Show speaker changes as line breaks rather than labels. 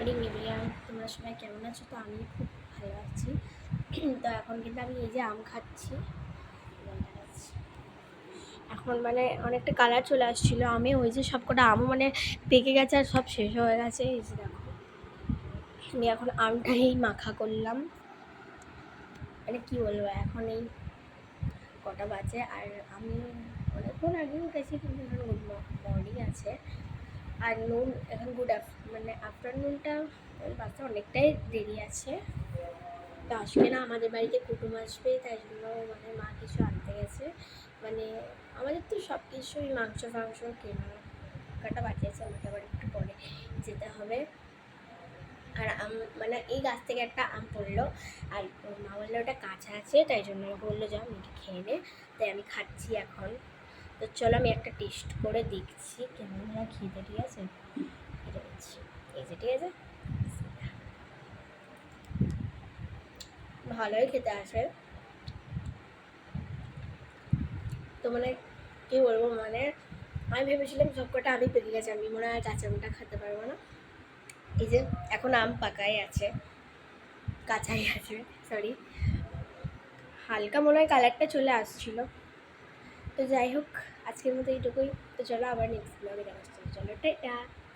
Morning everyone, তোমরা সবাই কেমন আছো? তো আমি খুব ভালো আছি। তো এখন কিন্তু আমি এই যে আম খাচ্ছি। এখন মানে অনেকটা কালার চলে আসছিলো আমে, ওই যে সবকটা আমও মানে পেকে গেছে আর সব শেষ হয়ে গেছে। এই যে দেখো, আমি এখন আমটাই মাখা করলাম। মানে কি বলবো, এখন এই কটা বাজে আর আমি অনেকক্ষণ আগে উঠেছি, কিন্তু এখন গুড মর্নিং আছে। আর নুন এখন মানে আফটারনুনটা বাচ্চা অনেকটাই দেরি আছে। তো আসবে না, আমাদের বাড়িতে কুটুম আসবে, তাই জন্য মানে মা কিছু আনতে গেছে। মানে আমাদের তো সব কিছুই মাংস ফাংস কেনাকাটা বাকি আছে, আমাকে আবার একটু পরে যেতে হবে। আর মানে এই গাছ থেকে একটা আম পড়লো, আর মা বললো ওটা কাঁচা আছে, তাই জন্য আমাকে বললো যাও মেয়েকে খেয়ে নে। তাই আমি খাচ্ছি এখন। তো চলো আমি একটা টেস্ট করে দেখছি কেমন হয় খেতে, ঠিক আছে? এটা দিচ্ছি, এই যে ঠিক আছে, ভালোই খেতে আসে। তো মানে কী বলবো, মানে আমি ভেবেছিলাম সবকটা আমি পেকে গেছে, আমি মনে হয় কাঁচা আমটা খেতে পারবো না। এই যে এখন আম পাকাই আছে, কাঁচাই আছে, সরি, হালকা মনে হয় কালারটা চলে আসছিল। তো যাই হোক, আজকের মতো এইটুকুই। তো চলো আবার নেক্সট ব্লগে দেখা হচ্ছে। চলো টাটা।